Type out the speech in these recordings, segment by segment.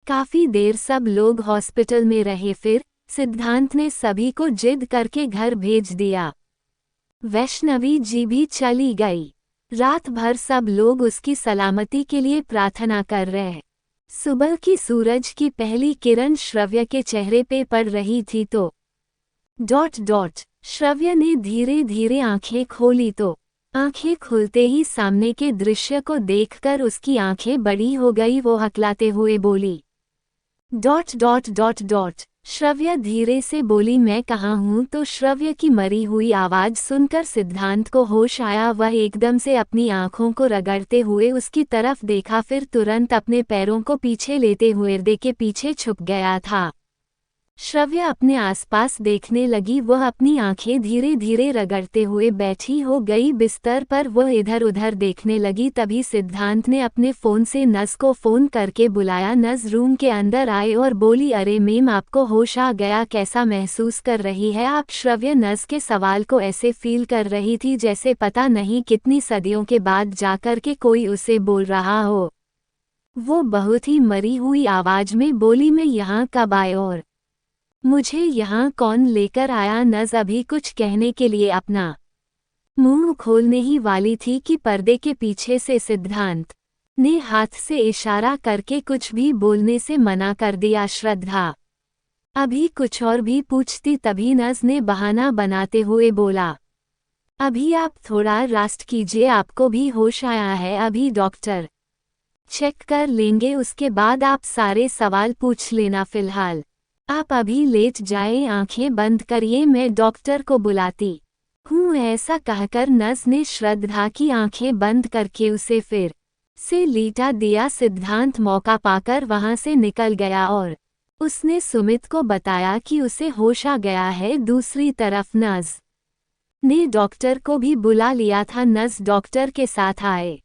काफी देर सब लोग हॉस्पिटल में रहे, फिर सिद्धांत ने सभी को जिद करके घर भेज दिया। वैष्णवी जी भी चली गई। रात भर सब लोग उसकी सलामती के लिए प्रार्थना कर रहे। सुबह की सूरज की पहली किरण श्रव्य के चेहरे पे पड़ रही थी तो श्रव्य ने धीरे धीरे आंखें खोली तो आंखें खुलते ही सामने के दृश्य को देखकर उसकी आंखें बड़ी हो गई। वो हकलाते हुए बोली श्रव्य धीरे से बोली, मैं कहाँ हूँ? तो श्रव्य की मरी हुई आवाज सुनकर सिद्धांत को होश आया। वह एकदम से अपनी आंखों को रगड़ते हुए उसकी तरफ देखा, फिर तुरंत अपने पैरों को पीछे लेते हुए पर्दे के पीछे छुप गया था। श्रव्य अपने आसपास देखने लगी। वह अपनी आंखें धीरे धीरे रगड़ते हुए बैठी हो गई बिस्तर पर। वह इधर उधर देखने लगी। तभी सिद्धांत ने अपने फ़ोन से नज को फ़ोन करके बुलाया। नज रूम के अंदर आए और बोली, अरे मैम, आपको होश आ गया? कैसा महसूस कर रही है आप? श्रव्य नज के सवाल को ऐसे फील कर रही थी जैसे पता नहीं कितनी सदियों के बाद जाकर के कोई उसे बोल रहा हो। वो बहुत ही मरी हुई आवाज में बोली, मैं यहाँ कब आए और मुझे यहाँ कौन लेकर आया? नज अभी कुछ कहने के लिए अपना मुंह खोलने ही वाली थी कि पर्दे के पीछे से सिद्धांत ने हाथ से इशारा करके कुछ भी बोलने से मना कर दिया। श्रद्धा अभी कुछ और भी पूछती, तभी नज ने बहाना बनाते हुए बोला, अभी आप थोड़ा रेस्ट कीजिए, आपको भी होश आया है, अभी डॉक्टर चेक कर लेंगे, उसके बाद आप सारे सवाल पूछ लेना। फिलहाल आप अभी लेट जाएं, आंखें बंद करिए, मैं डॉक्टर को बुलाती हूँ। ऐसा कहकर नज ने श्रद्धा की आंखें बंद करके उसे फिर से लेटा दिया। सिद्धांत मौका पाकर वहां से निकल गया और उसने सुमित को बताया कि उसे होश आ गया है। दूसरी तरफ नज ने डॉक्टर को भी बुला लिया था। नज डॉक्टर के साथ आए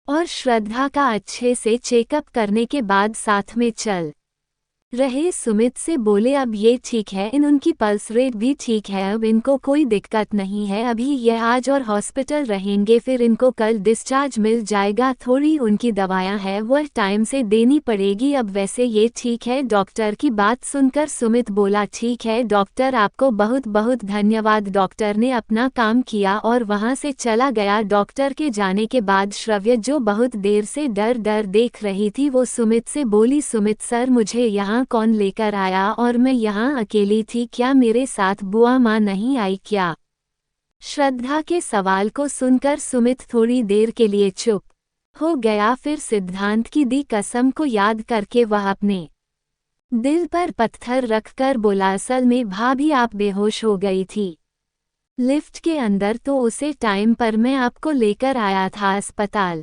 और श्रद्धा का अच्छे से चेकअप करने के बाद साथ में चल रहे सुमित से बोले, अब ये ठीक है, उनकी पल्स रेट भी ठीक है, अब इनको कोई दिक्कत नहीं है। अभी यह आज और हॉस्पिटल रहेंगे, फिर इनको कल डिस्चार्ज मिल जाएगा। थोड़ी उनकी दवाएं हैं वह टाइम से देनी पड़ेगी, अब वैसे ये ठीक है। डॉक्टर की बात सुनकर सुमित बोला, ठीक है डॉक्टर, आपको बहुत बहुत धन्यवाद। डॉक्टर ने अपना काम किया और वहां से चला गया। डॉक्टर के जाने के बाद श्रव्य, जो बहुत देर से डर देख रही थी, वो सुमित से बोली, सुमित सर, मुझे यहाँ कौन लेकर आया? और मैं यहाँ अकेली थी, क्या मेरे साथ बुआ माँ नहीं आई क्या? श्रद्धा के सवाल को सुनकर सुमित थोड़ी देर के लिए चुप हो गया। फिर सिद्धांत की दी कसम को याद करके वह अपने दिल पर पत्थर रखकर बोला, असल में भाभी आप बेहोश हो गई थी लिफ्ट के अंदर, तो उसे टाइम पर मैं आपको लेकर आया था अस्पताल,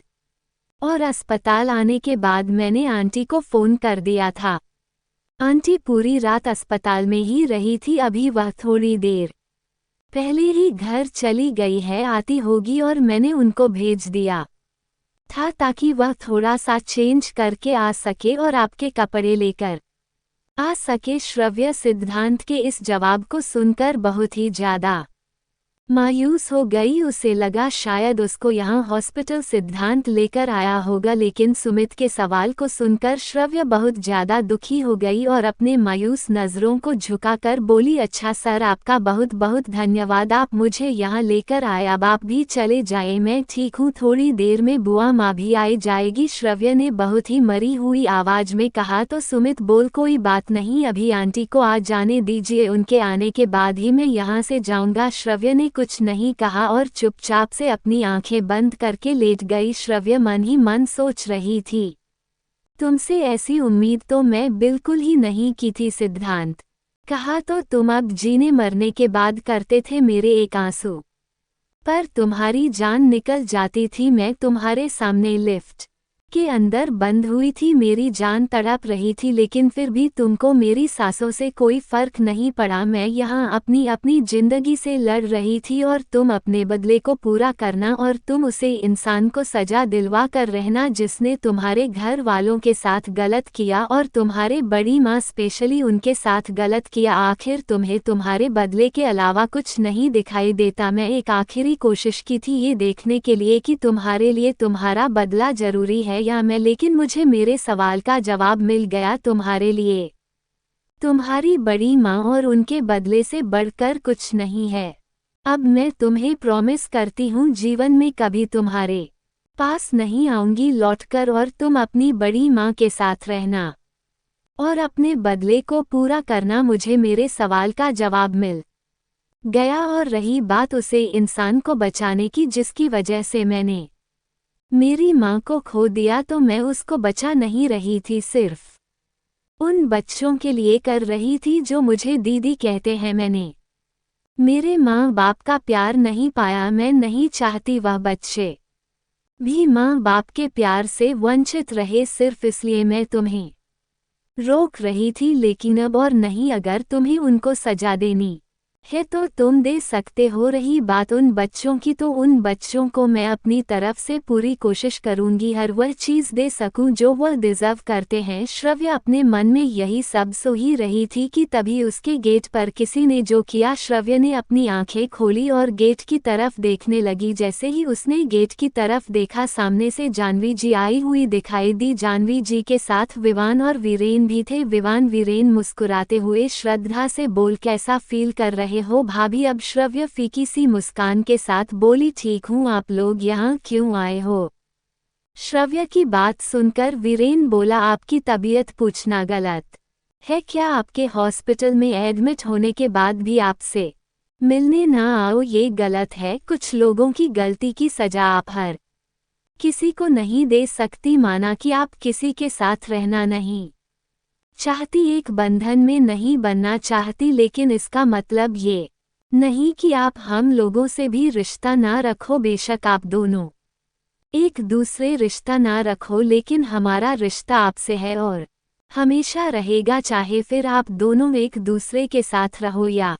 और अस्पताल आने के बाद मैंने आंटी को फ़ोन कर दिया था। आंटी पूरी रात अस्पताल में ही रही थी, अभी वह थोड़ी देर पहले ही घर चली गई है, आती होगी, और मैंने उनको भेज दिया था ताकि वह थोड़ा सा चेंज करके आ सके और आपके कपड़े लेकर आ सके। श्रव्य सिद्धांत के इस जवाब को सुनकर बहुत ही ज्यादा मायूस हो गई। उसे लगा शायद उसको यहाँ हॉस्पिटल सिद्धांत लेकर आया होगा, लेकिन सुमित के सवाल को सुनकर श्रव्य बहुत ज्यादा दुखी हो गई और अपने मायूस नज़रों को झुकाकर बोली, अच्छा सर, आपका बहुत बहुत धन्यवाद, आप मुझे यहाँ लेकर आए, अब आप भी चले जाएं, मैं ठीक हूँ, थोड़ी देर में बुआ माँ भी आई जाएगी। श्रव्य ने बहुत ही मरी हुई आवाज में कहा तो सुमित बोल, कोई बात नहीं, अभी आंटी को आ जाने दीजिए, उनके आने के बाद ही मैं यहाँ से जाऊँगा। श्रव्य ने कुछ नहीं कहा और चुपचाप से अपनी आंखें बंद करके लेट गई। श्रव्य मन ही मन सोच रही थी, तुमसे ऐसी उम्मीद तो मैं बिल्कुल ही नहीं की थी सिद्धांत, कहा तो तुम अब जीने मरने के बाद करते थे मेरे एक आंसू पर तुम्हारी जान निकल जाती थी। मैं तुम्हारे सामने लिफ्ट के अंदर बंद हुई थी, मेरी जान तड़प रही थी, लेकिन फिर भी तुमको मेरी सांसों से कोई फर्क नहीं पड़ा। मैं यहाँ अपनी जिंदगी से लड़ रही थी और तुम अपने बदले को पूरा करना, और तुम उसे इंसान को सजा दिलवा कर रहना जिसने तुम्हारे घर वालों के साथ गलत किया और तुम्हारे बड़ी माँ स्पेशली उनके साथ गलत किया। आखिर तुम्हें तुम्हारे बदले के अलावा कुछ नहीं दिखाई देता। मैं एक आखिरी कोशिश की थी ये देखने के लिए कि तुम्हारे लिए तुम्हारा बदला जरूरी है है या मैं, लेकिन मुझे मेरे सवाल का जवाब मिल गया तुम्हारे लिए। तुम्हारी बड़ी माँ और उनके बदले से बढ़कर कुछ नहीं है। अब मैं तुम्हें प्रॉमिस करती हूँ जीवन में कभी तुम्हारे पास नहीं आऊंगी लौटकर, और तुम अपनी बड़ी माँ के साथ रहना और अपने बदले को पूरा करना। मुझे मेरे सवाल का जवाब मिल गया। और रही बात उसे इंसान को बचाने की जिसकी वजह से मैंने मेरी माँ को खो दिया, तो मैं उसको बचा नहीं रही थी, सिर्फ उन बच्चों के लिए कर रही थी जो मुझे दीदी कहते हैं। मैंने मेरे माँ बाप का प्यार नहीं पाया। मैं नहीं चाहती वह बच्चे भी माँ बाप के प्यार से वंचित रहे, सिर्फ इसलिए मैं तुम्हें रोक रही थी। लेकिन अब और नहीं, अगर तुम्हें उनको सजा देनी है तो तुम दे सकते हो। रही बात उन बच्चों की, तो उन बच्चों को मैं अपनी तरफ से पूरी कोशिश करूंगी हर वह चीज़ दे सकूं जो वह डिजर्व करते हैं। श्रव्य अपने मन में यही सब सो ही रही थी कि तभी उसके गेट पर किसी ने जो किया। श्रव्य ने अपनी आंखें खोली और गेट की तरफ देखने लगी। जैसे ही उसने गेट की तरफ देखा, सामने से जानवी जी आई हुई दिखाई दी। जानवी जी के साथ विवान और वीरेन भी थे। वीरेन मुस्कुराते हुए श्रद्धा से बोल, कैसा फील कर रहे हो भाभी? अब श्रव्य फीकी सी मुस्कान के साथ बोली, ठीक हूँ, आप लोग यहाँ क्यों आए हो? श्रव्य की बात सुनकर वीरेन बोला, आपकी तबीयत पूछना गलत है क्या? आपके हॉस्पिटल में एडमिट होने के बाद भी आपसे मिलने ना आओ ये गलत है। कुछ लोगों की गलती की सजा आप हर किसी को नहीं दे सकती। माना कि आप किसी के साथ रहना नहीं चाहती, एक बंधन में नहीं बनना चाहती, लेकिन इसका मतलब ये नहीं कि आप हम लोगों से भी रिश्ता ना रखो। बेशक आप दोनों एक दूसरे रिश्ता ना रखो, लेकिन हमारा रिश्ता आपसे है और हमेशा रहेगा, चाहे फिर आप दोनों एक दूसरे के साथ रहो या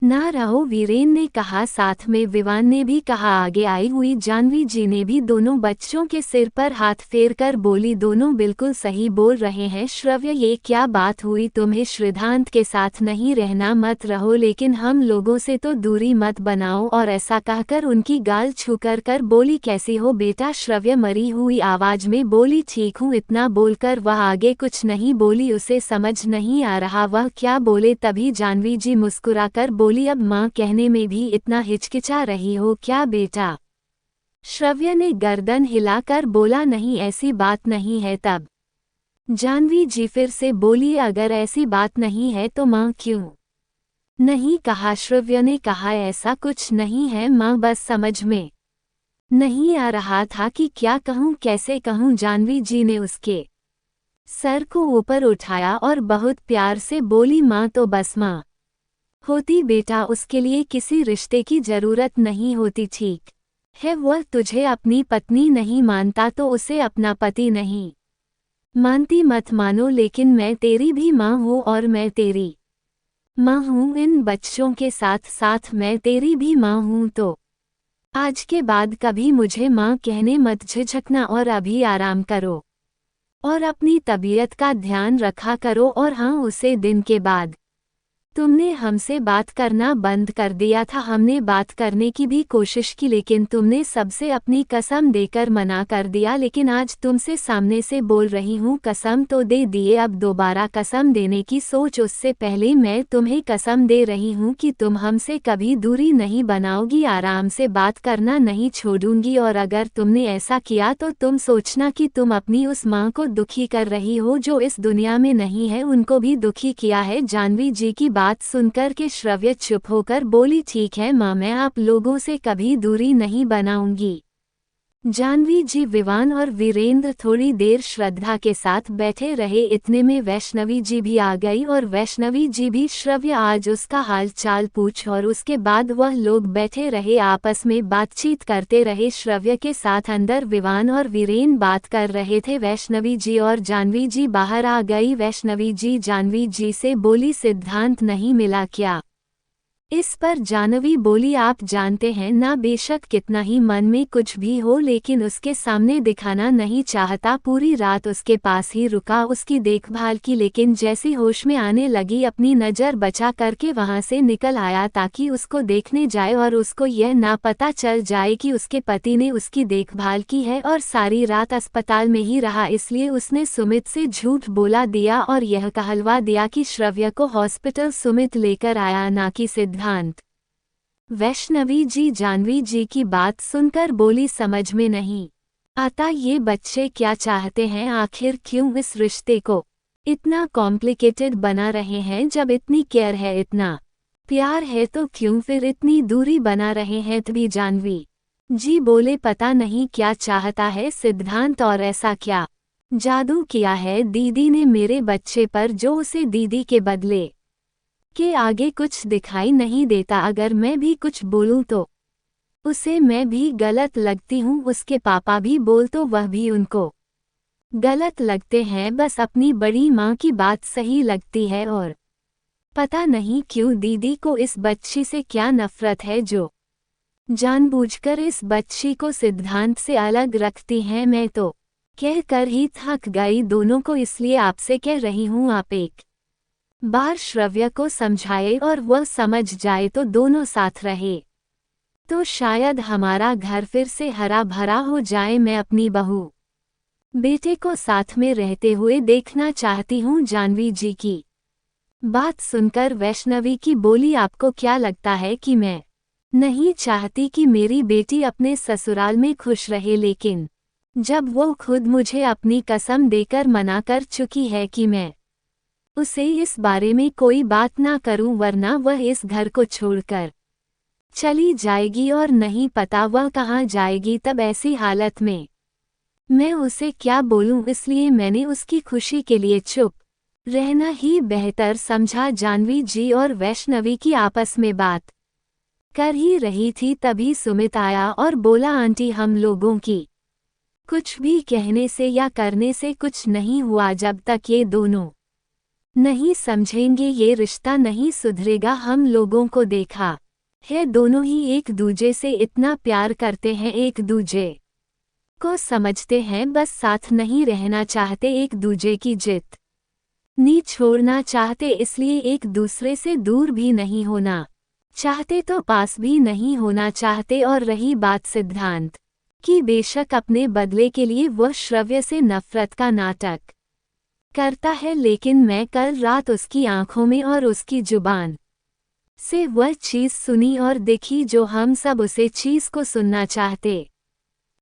ना रहो। वीरेन ने कहा। साथ में विवान ने भी कहा। आगे आई हुई जानवी जी ने भी दोनों बच्चों के सिर पर हाथ फेरकर बोली, दोनों बिल्कुल सही बोल रहे हैं श्रव्य, ये क्या बात हुई? तुम्हें श्रीधांत के साथ नहीं रहना, मत रहो, लेकिन हम लोगों से तो दूरी मत बनाओ। और ऐसा कहकर उनकी गाल छूकर बोली, कैसी हो बेटा? श्रव्य मरी हुई आवाज में बोली, ठीक हूँ। इतना बोलकर वह आगे कुछ नहीं बोली। उसे समझ नहीं आ रहा वह क्या बोले। तभी जानवी जी मुस्कुराकर बोली, अब माँ कहने में भी इतना हिचकिचा रही हो क्या बेटा? श्रव्य ने गर्दन हिलाकर बोला, नहीं ऐसी बात नहीं है। तब जानवी जी फिर से बोली, अगर ऐसी बात नहीं है तो माँ क्यों नहीं कहा? श्रव्य ने कहा, ऐसा कुछ नहीं है माँ, बस समझ में नहीं आ रहा था कि क्या कहूँ, कैसे कहूँ। जानवी जी ने उसके सर को ऊपर उठाया और बहुत प्यार से बोली, माँ तो बस माँ होती बेटा, उसके लिए किसी रिश्ते की जरूरत नहीं होती, ठीक है? वह तुझे अपनी पत्नी नहीं मानता तो उसे अपना पति नहीं मानती, मत मानो, लेकिन मैं तेरी भी माँ हूँ और मैं तेरी माँ हूँ इन बच्चों के साथ साथ मैं तेरी भी माँ हूँ। तो आज के बाद कभी मुझे माँ कहने मत, झिझकना और अभी आराम करो और अपनी तबीयत का ध्यान रखा करो। और हाँ, उसे दिन के बाद तुमने हमसे बात करना बंद कर दिया था। हमने बात करने की भी कोशिश की, लेकिन तुमने सबसे अपनी कसम देकर मना कर दिया। लेकिन आज तुमसे सामने से बोल रही हूँ, कसम तो दे दिए, अब दोबारा कसम देने की सोच। उससे पहले मैं तुम्हें कसम दे रही हूँ कि तुम हमसे कभी दूरी नहीं बनाओगी, आराम से बात करना नहीं छोड़ूंगी। और अगर तुमने ऐसा किया तो तुम सोचना कि तुम अपनी उस माँ को दुखी कर रही हो जो इस दुनिया में नहीं है, उनको भी दुखी किया है। जानवी जी की बात सुनकर के श्रव्य चुप होकर बोली, ठीक है माँ, मैं आप लोगों से कभी दूरी नहीं बनाऊंगी। जानवी जी, विवान और वीरेंद्र थोड़ी देर श्रद्धा के साथ बैठे रहे। इतने में वैष्णवी जी भी आ गई और वैष्णवी जी भी श्रव्य आज उसका हाल चाल पूछ, और उसके बाद वह लोग बैठे रहे, आपस में बातचीत करते रहे। श्रव्य के साथ अंदर विवान और वीरेन बात कर रहे थे। वैष्णवी जी और जानवी जी बाहर आ गई। वैष्णवी जी जानवी जी से बोली, सिद्धांत नहीं मिला क्या? इस पर जानवी बोली, आप जानते हैं ना, बेशक कितना ही मन में कुछ भी हो लेकिन उसके सामने दिखाना नहीं चाहता। पूरी रात उसके पास ही रुका, उसकी देखभाल की, लेकिन जैसी होश में आने लगी अपनी नज़र बचा करके वहां से निकल आया ताकि उसको देखने जाए और उसको यह ना पता चल जाए कि उसके पति ने उसकी देखभाल की है और सारी रात अस्पताल में ही रहा। इसलिए उसने सुमित से झूठ बोला दिया और यह कहलवा दिया कि श्रव्य को हॉस्पिटल सुमित लेकर आया, ना कि सिद्धांत। वैष्णवी जी जानवी जी की बात सुनकर बोली, समझ में नहीं आता ये बच्चे क्या चाहते हैं, आखिर क्यों इस रिश्ते को इतना कॉम्प्लिकेटेड बना रहे हैं। जब इतनी केयर है, इतना प्यार है, तो क्यों फिर इतनी दूरी बना रहे हैं। तभी जानवी जी बोले, पता नहीं क्या चाहता है सिद्धांत, और ऐसा क्या जादू किया है दीदी ने मेरे बच्चे पर जो उसे दीदी के बदले के आगे कुछ दिखाई नहीं देता। अगर मैं भी कुछ बोलूं तो उसे मैं भी गलत लगती हूँ, उसके पापा भी बोल तो वह भी उनको गलत लगते हैं। बस अपनी बड़ी माँ की बात सही लगती है और पता नहीं क्यों दीदी को इस बच्ची से क्या नफरत है जो जानबूझकर इस बच्ची को सिद्धांत से अलग रखती हैं। मैं तो कह कर ही थक गई दोनों को, इसलिए आपसे कह रही हूँ आप एक बार श्रव्य को समझाए और वह समझ जाए तो दोनों साथ रहे तो शायद हमारा घर फिर से हरा भरा हो जाए। मैं अपनी बहू बेटे को साथ में रहते हुए देखना चाहती हूँ। जानवी जी की बात सुनकर वैष्णवी की बोली, आपको क्या लगता है कि मैं नहीं चाहती कि मेरी बेटी अपने ससुराल में खुश रहे, लेकिन जब वो खुद मुझे अपनी कसम देकर मना कर चुकी है कि मैं उसे इस बारे में कोई बात ना करूं वरना वह इस घर को छोड़कर चली जाएगी और नहीं पता वह कहाँ जाएगी, तब ऐसी हालत में मैं उसे क्या बोलूं। इसलिए मैंने उसकी खुशी के लिए चुप रहना ही बेहतर समझा। जानवी जी और वैष्णवी की आपस में बात कर ही रही थी, तभी सुमित आया और बोला, आंटी हम लोगों की कुछ भी कहने से या करने से कुछ नहीं हुआ। जब तक ये दोनों नहीं समझेंगे ये रिश्ता नहीं सुधरेगा। हम लोगों को देखा है दोनों ही एक दूजे से इतना प्यार करते हैं, एक दूजे को समझते हैं, बस साथ नहीं रहना चाहते, एक दूजे की जिद नहीं छोड़ना चाहते, इसलिए एक दूसरे से दूर भी नहीं होना चाहते तो पास भी नहीं होना चाहते। और रही बात सिद्धांत की, बेशक अपने बदले के लिए वह श्रव्य से नफरत का नाटक करता है, लेकिन मैं कल रात उसकी आंखों में और उसकी जुबान से वह चीज़ सुनी और देखी जो हम सब उसे चीज़ को सुनना चाहते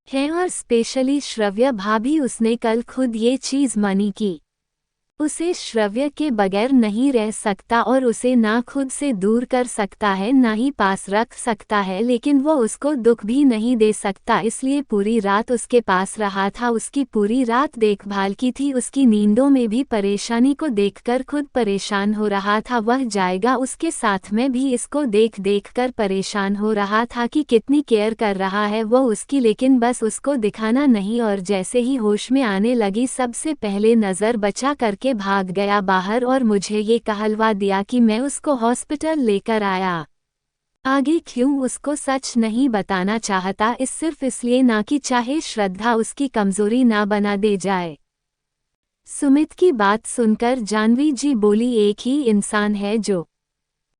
हैं, और स्पेशली श्रव्य भाभी। उसने कल खुद ये चीज़ मानी कि उसे श्रव्य के बगैर नहीं रह सकता और उसे ना खुद से दूर कर सकता है ना ही पास रख सकता है, लेकिन वो उसको दुख भी नहीं दे सकता, इसलिए पूरी रात उसके पास रहा था, उसकी पूरी रात देखभाल की थी, उसकी नींदों में भी परेशानी को देखकर खुद परेशान हो रहा था। वह जाएगा उसके साथ में भी इसको देख देख कर परेशान हो रहा था कि कितनी केयर कर रहा है वो उसकी, लेकिन बस उसको दिखाना नहीं। और जैसे ही होश में आने लगी सबसे पहले नज़र बचा करके भाग गया बाहर और मुझे ये कहलवा दिया कि मैं उसको हॉस्पिटल लेकर आया। आगे क्यों उसको सच नहीं बताना चाहता, इस सिर्फ इसलिए ना कि चाहे श्रद्धा उसकी कमजोरी ना बना दे जाए। सुमित की बात सुनकर जानवी जी बोली, एक ही इंसान है जो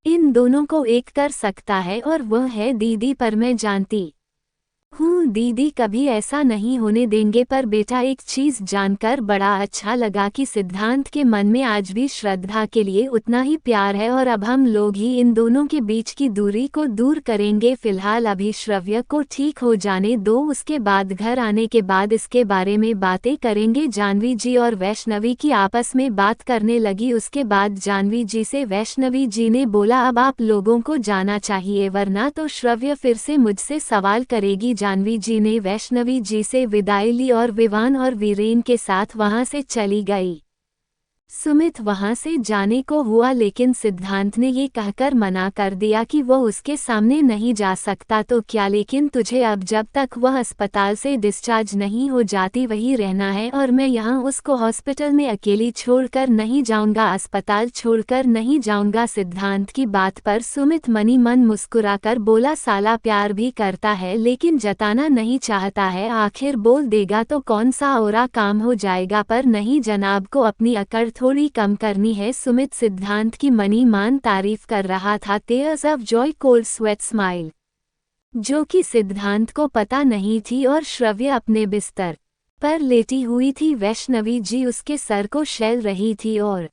इन दोनों को एक कर सकता है और वह है दीदी, पर मैं जानती हूँ दीदी कभी ऐसा नहीं होने देंगे। पर बेटा एक चीज़ जानकर बड़ा अच्छा लगा कि सिद्धांत के मन में आज भी श्रद्धा के लिए उतना ही प्यार है और अब हम लोग ही इन दोनों के बीच की दूरी को दूर करेंगे। फिलहाल अभी श्रव्य को ठीक हो जाने दो, उसके बाद घर आने के बाद इसके बारे में बातें करेंगे। जानवी जी और वैष्णवी की आपस में बात करने लगी। उसके बाद जानवी जी से वैष्णवी जी ने बोला, अब आप लोगों को जाना चाहिए वरना तो श्रव्य फिर से मुझसे सवाल करेगी। जानवी जी ने वैष्णवी जी से विदाई ली और विवान और वीरेन के साथ वहां से चली गई। सुमित वहां से जाने को हुआ, लेकिन सिद्धांत ने ये कहकर मना कर दिया कि वो उसके सामने नहीं जा सकता तो क्या, लेकिन तुझे अब जब तक वह अस्पताल से डिस्चार्ज नहीं हो जाती वहीं रहना है, और मैं यहाँ उसको हॉस्पिटल में अकेली छोड़कर नहीं जाऊंगा, अस्पताल छोड़कर नहीं जाऊंगा। सिद्धांत की बात पर सुमित मनी मन मुस्कुराकर बोला, साला प्यार भी करता है लेकिन जताना नहीं चाहता है, आखिर बोल देगा तो कौन सा औरा काम हो जाएगा। पर नहीं जनाब, को अपनी अकड़ थोड़ी कम करनी है। सुमित सिद्धांत की मनी मान तारीफ कर रहा था, tears of Joy, cold sweat smile, जो कि सिद्धांत को पता नहीं थी। और श्रव्य अपने बिस्तर पर लेटी हुई थी, वैष्णवी जी उसके सर को शैल रही थी और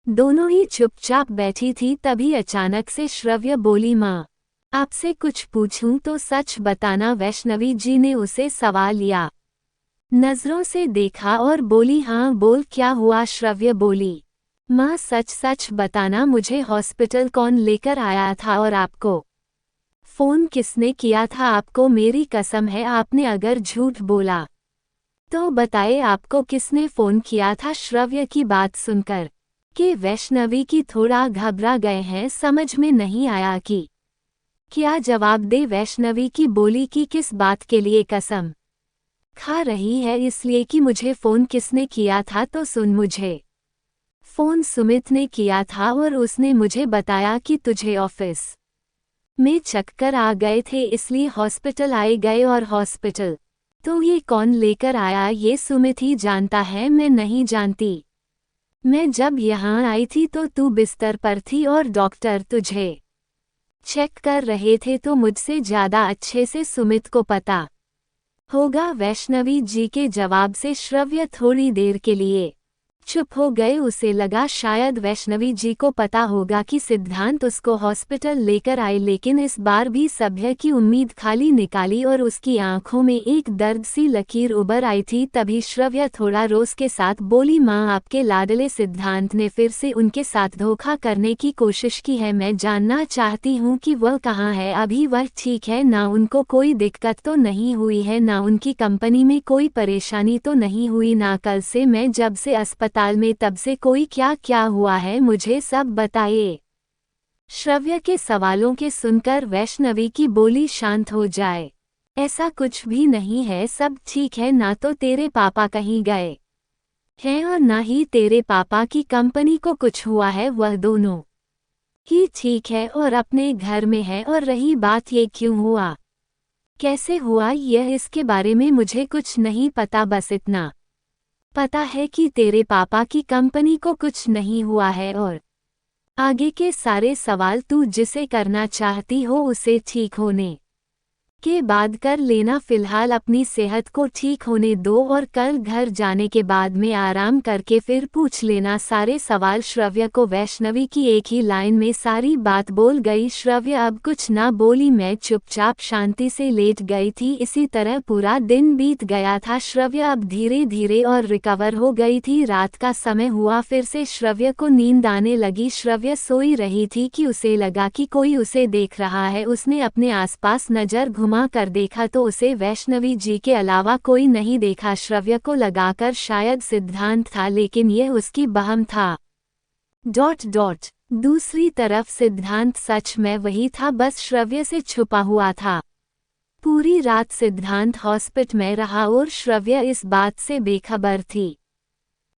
दोनों ही चुपचाप बैठी थी। तभी अचानक से श्रव्य बोली, माँ आपसे कुछ पूछूं तो सच बताना। वैष्णवी जी ने उसे सवाल लिया नजरों से देखा और बोली, हाँ बोल क्या हुआ। श्रव्य बोली, माँ सच सच बताना, मुझे हॉस्पिटल कौन लेकर आया था और आपको फोन किसने किया था। आपको मेरी कसम है, आपने अगर झूठ बोला तो बताए आपको किसने फोन किया था। श्रव्य की बात सुनकर कि वैष्णवी की थोड़ा घबरा गए हैं, समझ में नहीं आया कि क्या जवाब दे। वैष्णवी की बोली कि किस बात के लिए कसम खा रही है, इसलिए कि मुझे फोन किसने किया था तो सुन, मुझे फोन सुमित ने किया था और उसने मुझे बताया कि तुझे ऑफिस में चक्कर आ गए थे इसलिए हॉस्पिटल आए गए, और हॉस्पिटल तो ये कौन लेकर आया ये सुमित ही जानता है, मैं नहीं जानती। मैं जब यहाँ आई थी तो तू बिस्तर पर थी और डॉक्टर तुझे चेक कर रहे थे, तो मुझसे ज़्यादा अच्छे से सुमित को पता होगा। वैष्णवी जी के जवाब से श्रव्य थोड़ी देर के लिए चुप हो गए। उसे लगा शायद वैष्णवी जी को पता होगा कि सिद्धांत उसको हॉस्पिटल लेकर आए, लेकिन इस बार भी सभ्य की उम्मीद खाली निकाली और उसकी आंखों में एक दर्द सी लकीर उभर आई थी। तभी श्रव्य थोड़ा रोष के साथ बोली, माँ आपके लाडले सिद्धांत ने फिर से उनके साथ धोखा करने की कोशिश की है। मैं जानना चाहती हूँ कि वह कहाँ है। अभी वह ठीक है ना, उनको कोई दिक्कत तो नहीं हुई है ना, उनकी कंपनी में कोई परेशानी तो नहीं हुई ना, कल से मैं जब से अस्पताल में तब से कोई क्या क्या हुआ है मुझे सब बताइए। श्रव्य के सवालों के सुनकर वैष्णवी की बोली, शांत हो जाए, ऐसा कुछ भी नहीं है, सब ठीक है ना। तो तेरे पापा कहीं गए हैं और ना ही तेरे पापा की कंपनी को कुछ हुआ है, वह दोनों ही ठीक है और अपने घर में है। और रही बात ये क्यों हुआ, कैसे हुआ, यह इसके बारे में मुझे कुछ नहीं पता, बस इतना पता है कि तेरे पापा की कंपनी को कुछ नहीं हुआ है, और आगे के सारे सवाल तू जिसे करना चाहती हो उसे ठीक होने के बाद कर लेना। फिलहाल अपनी सेहत को ठीक होने दो और कल घर जाने के बाद में आराम करके फिर पूछ लेना सारे सवाल। श्रव्य को वैष्णवी की एक ही लाइन में सारी बात बोल गई। श्रव्य अब कुछ ना बोली, मैं चुपचाप शांति से लेट गई थी। इसी तरह पूरा दिन बीत गया था। श्रव्य अब धीरे धीरे और रिकवर हो गई थी। रात का समय हुआ, फिर से श्रव्य को नींद आने लगी। श्रव्य सोई रही थी कि उसे लगा कि कोई उसे देख रहा है। उसने अपने आसपास नजर घुमा कर देखा तो उसे वैष्णवी जी के अलावा कोई नहीं देखा। श्रव्य को लगाकर शायद सिद्धांत था, लेकिन यह उसकी बहम था। दूसरी तरफ सिद्धांत सच में वही था, बस श्रव्य से छुपा हुआ था। पूरी रात सिद्धांत हॉस्पिटल में रहा और श्रव्य इस बात से बेखबर थी।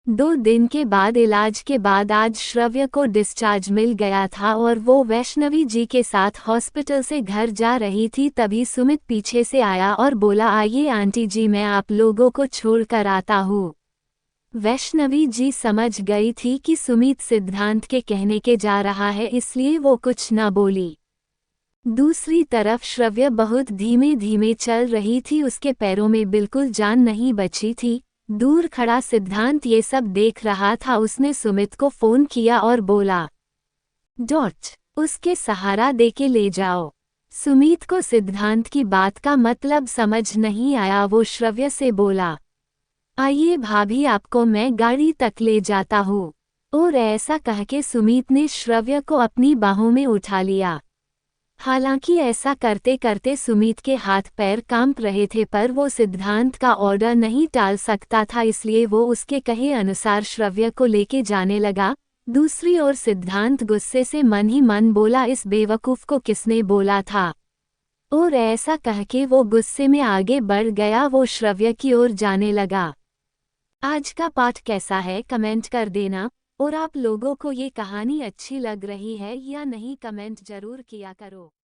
2 दिन के बाद इलाज के बाद आज श्रव्य को डिस्चार्ज मिल गया था और वो वैष्णवी जी के साथ हॉस्पिटल से घर जा रही थी। तभी सुमित पीछे से आया और बोला, आइए आंटी जी, मैं आप लोगों को छोड़ कर आता हूँ। वैष्णवी जी समझ गई थी कि सुमित सिद्धांत के कहने के जा रहा है, इसलिए वो कुछ न बोली। दूसरी तरफ श्रव्य बहुत धीमे धीमे चल रही थी, उसके पैरों में बिल्कुल जान नहीं बची थी। दूर खड़ा सिद्धांत ये सब देख रहा था। उसने सुमित को फोन किया और बोला, उसके सहारा देके ले जाओ। सुमित को सिद्धांत की बात का मतलब समझ नहीं आया। वो श्रव्य से बोला, आइए भाभी, आपको मैं गाड़ी तक ले जाता हूँ। और ऐसा कह के सुमित ने श्रव्य को अपनी बाहों में उठा लिया। हालांकि ऐसा करते करते सुमित के हाथ पैर कांप रहे थे, पर वो सिद्धांत का ऑर्डर नहीं टाल सकता था, इसलिए वो उसके कहे अनुसार श्रव्य को लेके जाने लगा। दूसरी ओर सिद्धांत गुस्से से मन ही मन बोला, इस बेवकूफ को किसने बोला था। और ऐसा कह के वो गुस्से में आगे बढ़ गया। वो श्रव्य की ओर जाने लगा। आज का पाठ कैसा है कमेंट कर देना, और आप लोगों को ये कहानी अच्छी लग रही है या नहीं कमेंट जरूर किया करो।